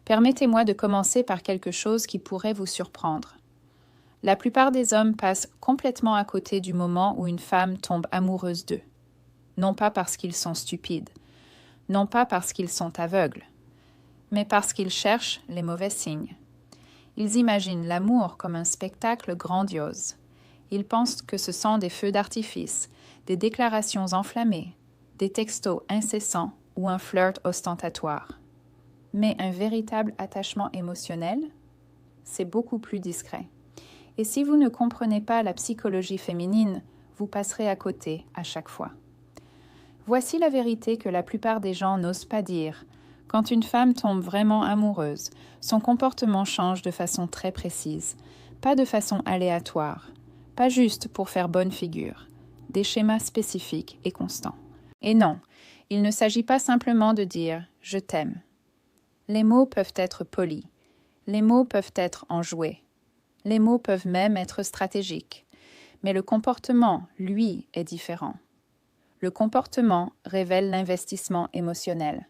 Permettez-moi de commencer par quelque chose qui pourrait vous surprendre. La plupart des hommes passent complètement à côté du moment où une femme tombe amoureuse d'eux. Non pas parce qu'ils sont stupides, non pas parce qu'ils sont aveugles, mais parce qu'ils cherchent les mauvais signes. Ils imaginent l'amour comme un spectacle grandiose. Ils pensent que ce sont des feux d'artifice, des déclarations enflammées, des textos incessants ou un flirt ostentatoire. Mais un véritable attachement émotionnel, c'est beaucoup plus discret. Et si vous ne comprenez pas la psychologie féminine, vous passerez à côté à chaque fois. Voici la vérité que la plupart des gens n'osent pas dire. Quand une femme tombe vraiment amoureuse, son comportement change de façon très précise, pas de façon aléatoire, pas juste pour faire bonne figure, des schémas spécifiques et constants. Et non, il ne s'agit pas simplement de dire « je t'aime ». Les mots peuvent être polis, les mots peuvent être enjoués, les mots peuvent même être stratégiques, mais le comportement, lui, est différent. Le comportement révèle l'investissement émotionnel.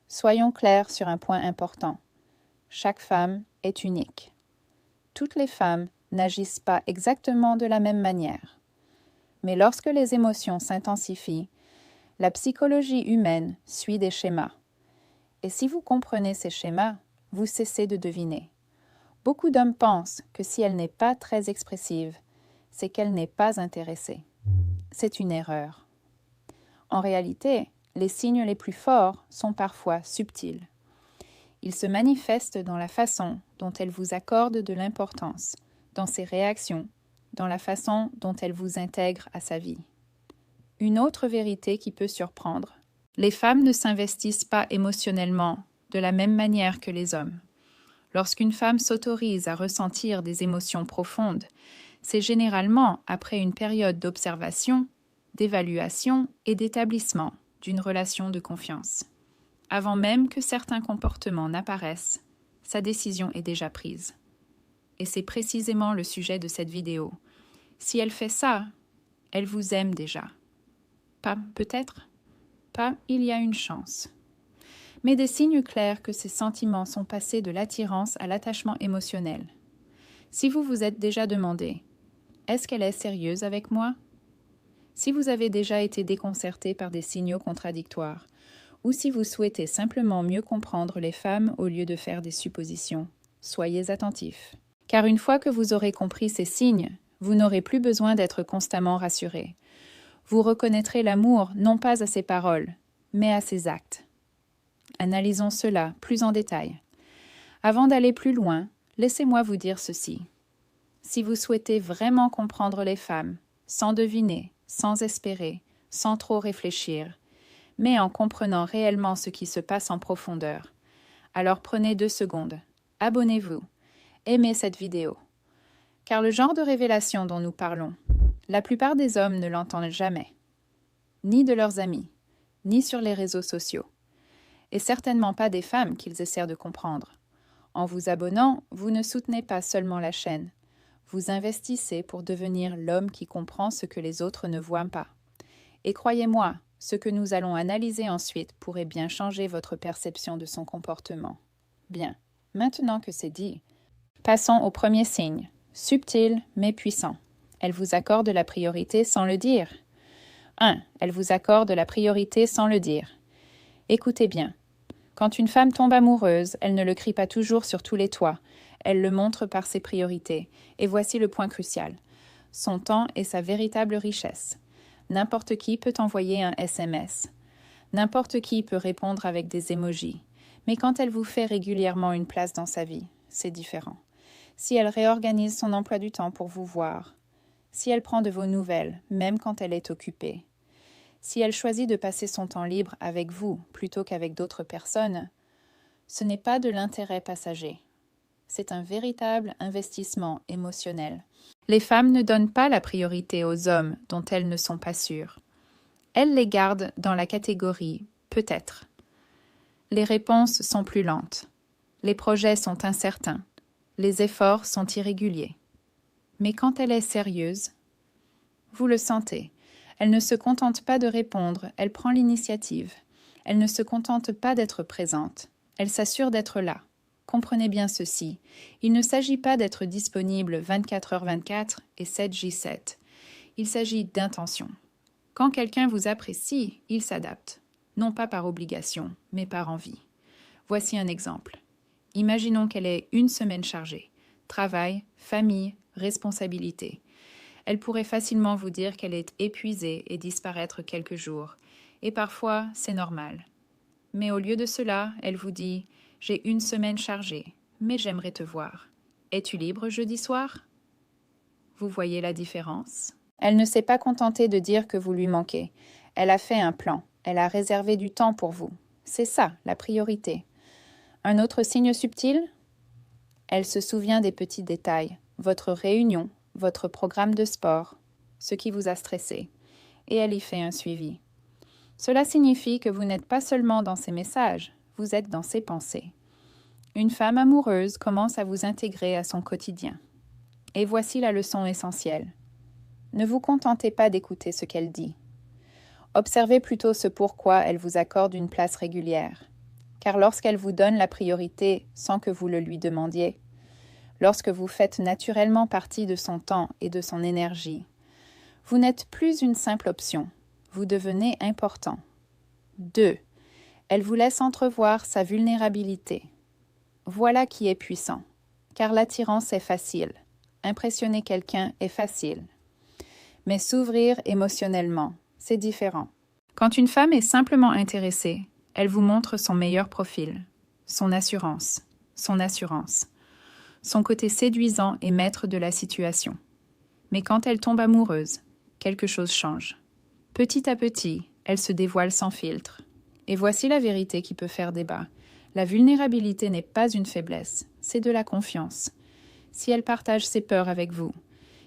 Soyons clairs sur un point important. Chaque femme est unique. Toutes les femmes n'agissent pas exactement de la même manière. Mais lorsque les émotions s'intensifient, la psychologie humaine suit des schémas. Et si vous comprenez ces schémas, vous cessez de deviner. Beaucoup d'hommes pensent que si elle n'est pas très expressive, c'est qu'elle n'est pas intéressée. C'est une erreur. En réalité, les signes les plus forts sont parfois subtils. Ils se manifestent dans la façon dont elle vous accorde de l'importance, dans ses réactions, dans la façon dont elle vous intègre à sa vie. Une autre vérité qui peut surprendre. Les femmes ne s'investissent pas émotionnellement de la même manière que les hommes. Lorsqu'une femme s'autorise à ressentir des émotions profondes, c'est généralement après une période d'observation, d'évaluation et d'établissement d'une relation de confiance. Avant même que certains comportements n'apparaissent, sa décision est déjà prise. Et c'est précisément le sujet de cette vidéo. Si elle fait ça, elle vous aime déjà. Pas peut-être? Pas, il y a une chance. Mais des signes clairs que ces sentiments sont passés de l'attirance à l'attachement émotionnel. Si vous vous êtes déjà demandé, est-ce qu'elle est sérieuse avec moi? Si vous avez déjà été déconcerté par des signaux contradictoires, ou si vous souhaitez simplement mieux comprendre les femmes au lieu de faire des suppositions, soyez attentifs. Car une fois que vous aurez compris ces signes, vous n'aurez plus besoin d'être constamment rassuré. Vous reconnaîtrez l'amour non pas à ses paroles, mais à ses actes. Analysons cela plus en détail. Avant d'aller plus loin, laissez-moi vous dire ceci. Si vous souhaitez vraiment comprendre les femmes, sans deviner, sans espérer, sans trop réfléchir, mais en comprenant réellement ce qui se passe en profondeur, alors prenez 2 secondes, abonnez-vous, aimez cette vidéo. Car le genre de révélation dont nous parlons, la plupart des hommes ne l'entendent jamais, ni de leurs amis, ni sur les réseaux sociaux, et certainement pas des femmes qu'ils essaient de comprendre. En vous abonnant, vous ne soutenez pas seulement la chaîne, vous investissez pour devenir l'homme qui comprend ce que les autres ne voient pas. Et croyez-moi, ce que nous allons analyser ensuite pourrait bien changer votre perception de son comportement. Bien, maintenant que c'est dit, passons au premier signe, subtil mais puissant. Elle vous accorde la priorité sans le dire. 1. Elle vous accorde la priorité sans le dire. Écoutez bien. Quand une femme tombe amoureuse, elle ne le crie pas toujours sur tous les toits. Elle le montre par ses priorités. Et voici le point crucial. Son temps est sa véritable richesse. N'importe qui peut envoyer un SMS. N'importe qui peut répondre avec des emojis. Mais quand elle vous fait régulièrement une place dans sa vie, c'est différent. Si elle réorganise son emploi du temps pour vous voir, si elle prend de vos nouvelles, même quand elle est occupée, si elle choisit de passer son temps libre avec vous plutôt qu'avec d'autres personnes, ce n'est pas de l'intérêt passager. C'est un véritable investissement émotionnel. Les femmes ne donnent pas la priorité aux hommes dont elles ne sont pas sûres. Elles les gardent dans la catégorie « peut-être ». Les réponses sont plus lentes. Les projets sont incertains. Les efforts sont irréguliers. Mais quand elle est sérieuse, vous le sentez, elle ne se contente pas de répondre, elle prend l'initiative. Elle ne se contente pas d'être présente, elle s'assure d'être là, comprenez bien ceci. Il ne s'agit pas d'être disponible 24h24 et 7J7. Il s'agit d'intention. Quand quelqu'un vous apprécie, il s'adapte. Non pas par obligation, mais par envie. Voici un exemple. Imaginons qu'elle ait une semaine chargée. Travail, famille, responsabilité. Elle pourrait facilement vous dire qu'elle est épuisée et disparaître quelques jours. Et parfois, c'est normal. Mais au lieu de cela, elle vous dit « J'ai une semaine chargée, mais j'aimerais te voir. Es-tu libre jeudi soir ?» Vous voyez la différence? Elle ne s'est pas contentée de dire que vous lui manquez. Elle a fait un plan. Elle a réservé du temps pour vous. C'est ça, la priorité. Un autre signe subtil? Elle se souvient des petits détails. Votre réunion, votre programme de sport, ce qui vous a stressé. Et elle y fait un suivi. Cela signifie que vous n'êtes pas seulement dans ses messages, vous êtes dans ses pensées. Une femme amoureuse commence à vous intégrer à son quotidien. Et voici la leçon essentielle. Ne vous contentez pas d'écouter ce qu'elle dit. Observez plutôt ce pourquoi elle vous accorde une place régulière. Car lorsqu'elle vous donne la priorité sans que vous le lui demandiez, lorsque vous faites naturellement partie de son temps et de son énergie, vous n'êtes plus une simple option, vous devenez important. 2. Elle vous laisse entrevoir sa vulnérabilité. Voilà qui est puissant, car l'attirance est facile. Impressionner quelqu'un est facile. Mais s'ouvrir émotionnellement, c'est différent. Quand une femme est simplement intéressée, elle vous montre son meilleur profil, son assurance, son côté séduisant et maître de la situation. Mais quand elle tombe amoureuse, quelque chose change. Petit à petit, elle se dévoile sans filtre. Et voici la vérité qui peut faire débat. La vulnérabilité n'est pas une faiblesse, c'est de la confiance. Si elle partage ses peurs avec vous,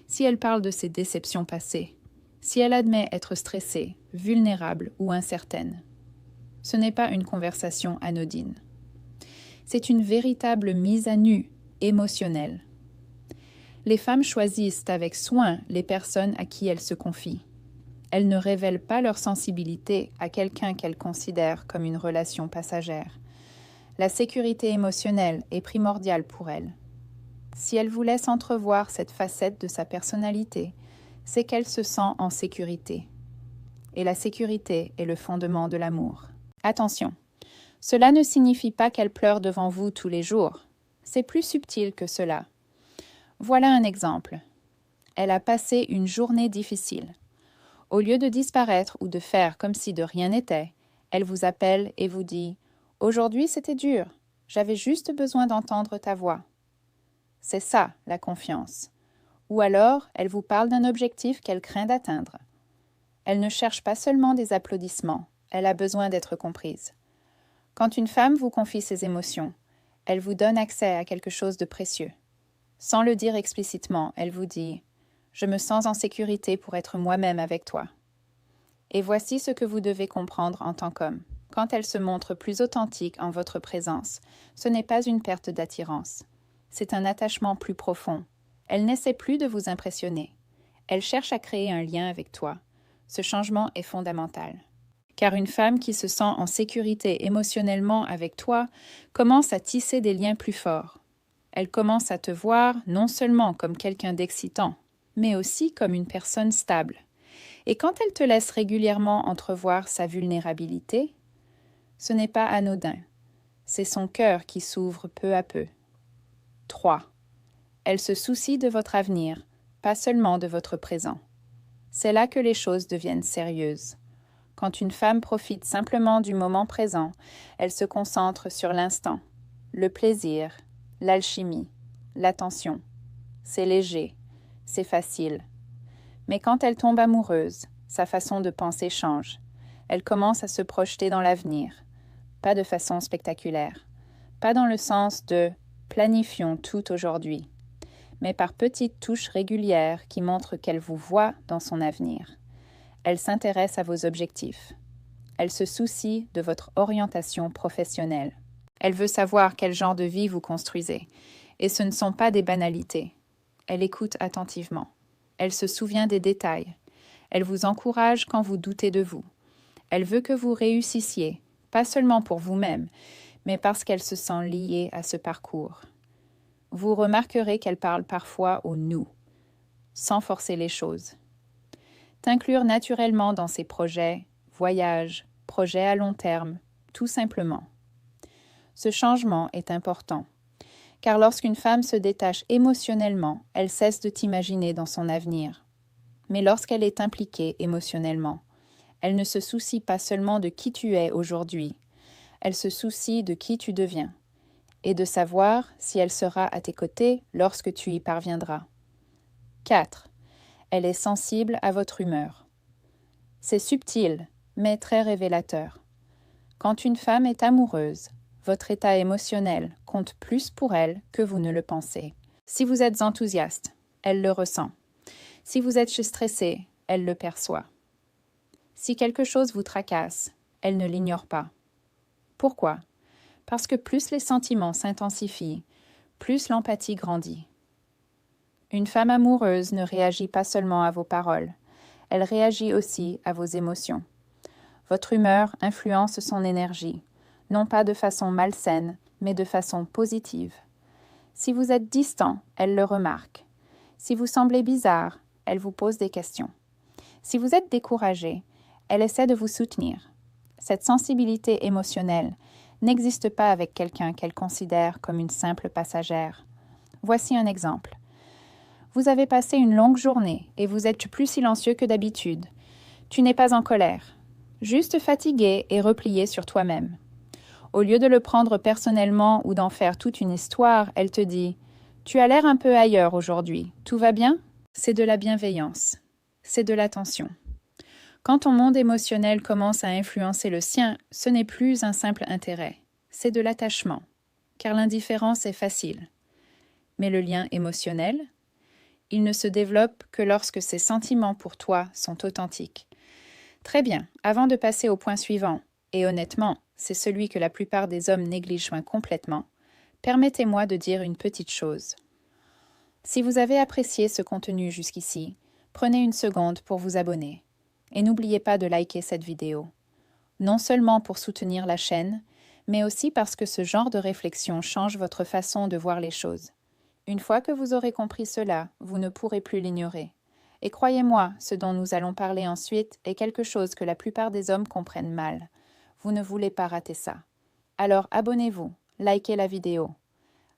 si elle parle de ses déceptions passées, si elle admet être stressée, vulnérable ou incertaine. Ce n'est pas une conversation anodine. C'est une véritable mise à nu émotionnelle. Les femmes choisissent avec soin les personnes à qui elles se confient. Elles ne révèlent pas leur sensibilité à quelqu'un qu'elles considèrent comme une relation passagère. La sécurité émotionnelle est primordiale pour elles. Si elle vous laisse entrevoir cette facette de sa personnalité, c'est qu'elle se sent en sécurité. Et la sécurité est le fondement de l'amour. Attention, cela ne signifie pas qu'elle pleure devant vous tous les jours. C'est plus subtil que cela. Voilà un exemple. Elle a passé une journée difficile. Au lieu de disparaître ou de faire comme si de rien n'était, elle vous appelle et vous dit « Aujourd'hui, c'était dur. J'avais juste besoin d'entendre ta voix. » C'est ça, la confiance. Ou alors, elle vous parle d'un objectif qu'elle craint d'atteindre. Elle ne cherche pas seulement des applaudissements, elle a besoin d'être comprise. Quand une femme vous confie ses émotions, elle vous donne accès à quelque chose de précieux. Sans le dire explicitement, elle vous dit « Je me sens en sécurité pour être moi-même avec toi. » Et voici ce que vous devez comprendre en tant qu'homme. Quand elle se montre plus authentique en votre présence, ce n'est pas une perte d'attirance. C'est un attachement plus profond. Elle n'essaie plus de vous impressionner. Elle cherche à créer un lien avec toi. Ce changement est fondamental. Car une femme qui se sent en sécurité émotionnellement avec toi commence à tisser des liens plus forts. Elle commence à te voir non seulement comme quelqu'un d'excitant, mais aussi comme une personne stable. Et quand elle te laisse régulièrement entrevoir sa vulnérabilité, ce n'est pas anodin. C'est son cœur qui s'ouvre peu à peu. 3. Elle se soucie de votre avenir, pas seulement de votre présent. C'est là que les choses deviennent sérieuses. Quand une femme profite simplement du moment présent, elle se concentre sur l'instant, le plaisir, l'alchimie, l'attention. C'est léger, c'est facile. Mais quand elle tombe amoureuse, sa façon de penser change. Elle commence à se projeter dans l'avenir, pas de façon spectaculaire, pas dans le sens de « planifions tout aujourd'hui », mais par petites touches régulières qui montrent qu'elle vous voit dans son avenir. Elle s'intéresse à vos objectifs. Elle se soucie de votre orientation professionnelle. Elle veut savoir quel genre de vie vous construisez. Et ce ne sont pas des banalités. Elle écoute attentivement. Elle se souvient des détails. Elle vous encourage quand vous doutez de vous. Elle veut que vous réussissiez, pas seulement pour vous-même, mais parce qu'elle se sent liée à ce parcours. Vous remarquerez qu'elle parle parfois au « nous », sans forcer les choses. T'inclure naturellement dans ses projets, voyages, projets à long terme, tout simplement. Ce changement est important, car lorsqu'une femme se détache émotionnellement, elle cesse de t'imaginer dans son avenir. Mais lorsqu'elle est impliquée émotionnellement, elle ne se soucie pas seulement de qui tu es aujourd'hui, elle se soucie de qui tu deviens, et de savoir si elle sera à tes côtés lorsque tu y parviendras. 4. Elle est sensible à votre humeur. C'est subtil, mais très révélateur. Quand une femme est amoureuse, votre état émotionnel compte plus pour elle que vous ne le pensez. Si vous êtes enthousiaste, elle le ressent. Si vous êtes stressé, elle le perçoit. Si quelque chose vous tracasse, elle ne l'ignore pas. Pourquoi? Parce que plus les sentiments s'intensifient, plus l'empathie grandit. Une femme amoureuse ne réagit pas seulement à vos paroles, elle réagit aussi à vos émotions. Votre humeur influence son énergie, non pas de façon malsaine, mais de façon positive. Si vous êtes distant, elle le remarque. Si vous semblez bizarre, elle vous pose des questions. Si vous êtes découragé, elle essaie de vous soutenir. Cette sensibilité émotionnelle n'existe pas avec quelqu'un qu'elle considère comme une simple passagère. Voici un exemple. Vous avez passé une longue journée et vous êtes plus silencieux que d'habitude. Tu n'es pas en colère, juste fatigué et replié sur toi-même. Au lieu de le prendre personnellement ou d'en faire toute une histoire, elle te dit « Tu as l'air un peu ailleurs aujourd'hui, tout va bien ?» C'est de la bienveillance, c'est de l'attention. Quand ton monde émotionnel commence à influencer le sien, ce n'est plus un simple intérêt, c'est de l'attachement, car l'indifférence est facile. Mais le lien émotionnel, il ne se développe que lorsque ces sentiments pour toi sont authentiques. Très bien, avant de passer au point suivant, et honnêtement, c'est celui que la plupart des hommes négligent complètement, permettez-moi de dire une petite chose. Si vous avez apprécié ce contenu jusqu'ici, prenez une seconde pour vous abonner. Et n'oubliez pas de liker cette vidéo. Non seulement pour soutenir la chaîne, mais aussi parce que ce genre de réflexion change votre façon de voir les choses. Une fois que vous aurez compris cela, vous ne pourrez plus l'ignorer. Et croyez-moi, ce dont nous allons parler ensuite est quelque chose que la plupart des hommes comprennent mal. Vous ne voulez pas rater ça. Alors abonnez-vous, likez la vidéo.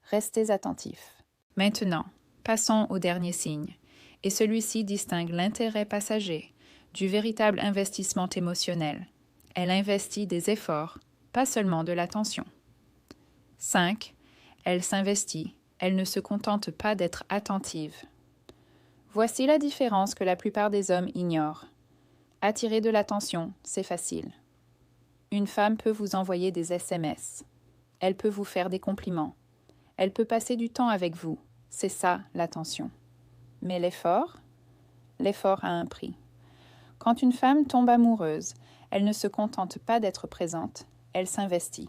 Restez attentifs. Maintenant, passons au dernier signe. Et celui-ci distingue l'intérêt passager du véritable investissement émotionnel. Elle investit des efforts, pas seulement de l'attention. 5. Elle s'investit. Elle ne se contente pas d'être attentive. Voici la différence que la plupart des hommes ignorent. Attirer de l'attention, c'est facile. Une femme peut vous envoyer des SMS. Elle peut vous faire des compliments. Elle peut passer du temps avec vous. C'est ça, l'attention. Mais l'effort a un prix. Quand une femme tombe amoureuse, elle ne se contente pas d'être présente, elle s'investit.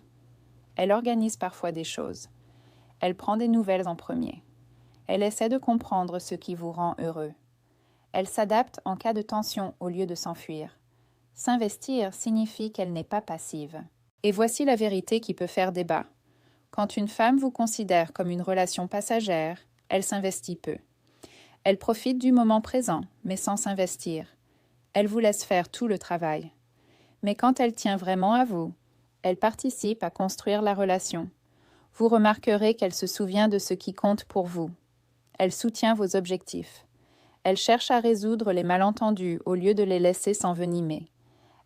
Elle organise parfois des choses. Elle prend des nouvelles en premier. Elle essaie de comprendre ce qui vous rend heureux. Elle s'adapte en cas de tension au lieu de s'enfuir. S'investir signifie qu'elle n'est pas passive. Et voici la vérité qui peut faire débat. Quand une femme vous considère comme une relation passagère, elle s'investit peu. Elle profite du moment présent, mais sans s'investir. Elle vous laisse faire tout le travail. Mais quand elle tient vraiment à vous, elle participe à construire la relation. Vous remarquerez qu'elle se souvient de ce qui compte pour vous. Elle soutient vos objectifs. Elle cherche à résoudre les malentendus au lieu de les laisser s'envenimer.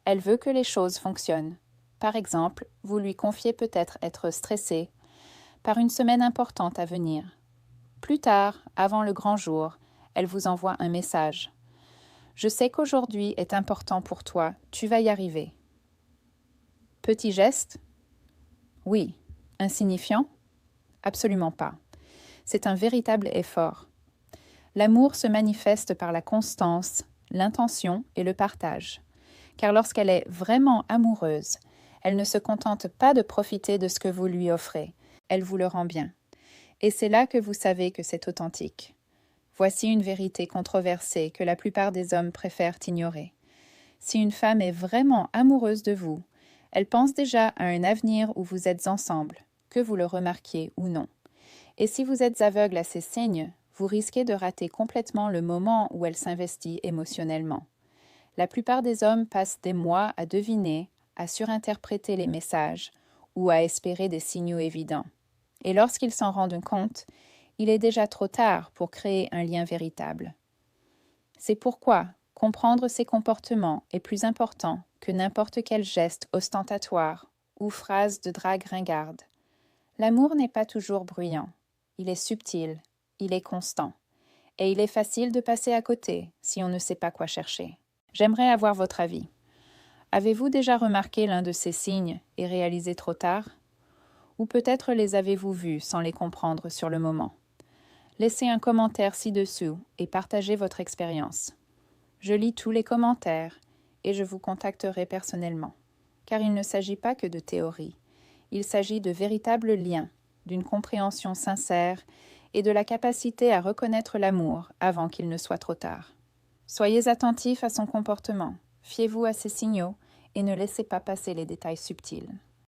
Elle veut que les choses fonctionnent. Par exemple, vous lui confiez peut-être être stressé par une semaine importante à venir. Plus tard, avant le grand jour, elle vous envoie un message. Je sais qu'aujourd'hui est important pour toi, tu vas y arriver. Petit geste? Oui. Insignifiant? Absolument pas. C'est un véritable effort. L'amour se manifeste par la constance, l'intention et le partage. Car lorsqu'elle est vraiment amoureuse, elle ne se contente pas de profiter de ce que vous lui offrez, elle vous le rend bien. Et c'est là que vous savez que c'est authentique. Voici une vérité controversée que la plupart des hommes préfèrent ignorer. Si une femme est vraiment amoureuse de vous, Elle pense déjà à un avenir où vous êtes ensemble, que vous le remarquiez ou non. Et si vous êtes aveugle à ces signes, vous risquez de rater complètement le moment où elle s'investit émotionnellement. La plupart des hommes passent des mois à deviner, à surinterpréter les messages ou à espérer des signaux évidents. Et lorsqu'ils s'en rendent compte, il est déjà trop tard pour créer un lien véritable. C'est pourquoi comprendre ses comportements est plus important que n'importe quel geste ostentatoire ou phrase de drague ringarde. L'amour n'est pas toujours bruyant, il est subtil, il est constant, et il est facile de passer à côté si on ne sait pas quoi chercher. J'aimerais avoir votre avis. Avez-vous déjà remarqué l'un de ces signes et réalisé trop tard? Ou peut-être les avez-vous vus sans les comprendre sur le moment? Laissez un commentaire ci-dessous et partagez votre expérience. Je lis tous les commentaires et je vous contacterai personnellement, car il ne s'agit pas que de théories. Il s'agit de véritables liens, d'une compréhension sincère et de la capacité à reconnaître l'amour avant qu'il ne soit trop tard. Soyez attentifs à son comportement, fiez-vous à ses signaux et ne laissez pas passer les détails subtils.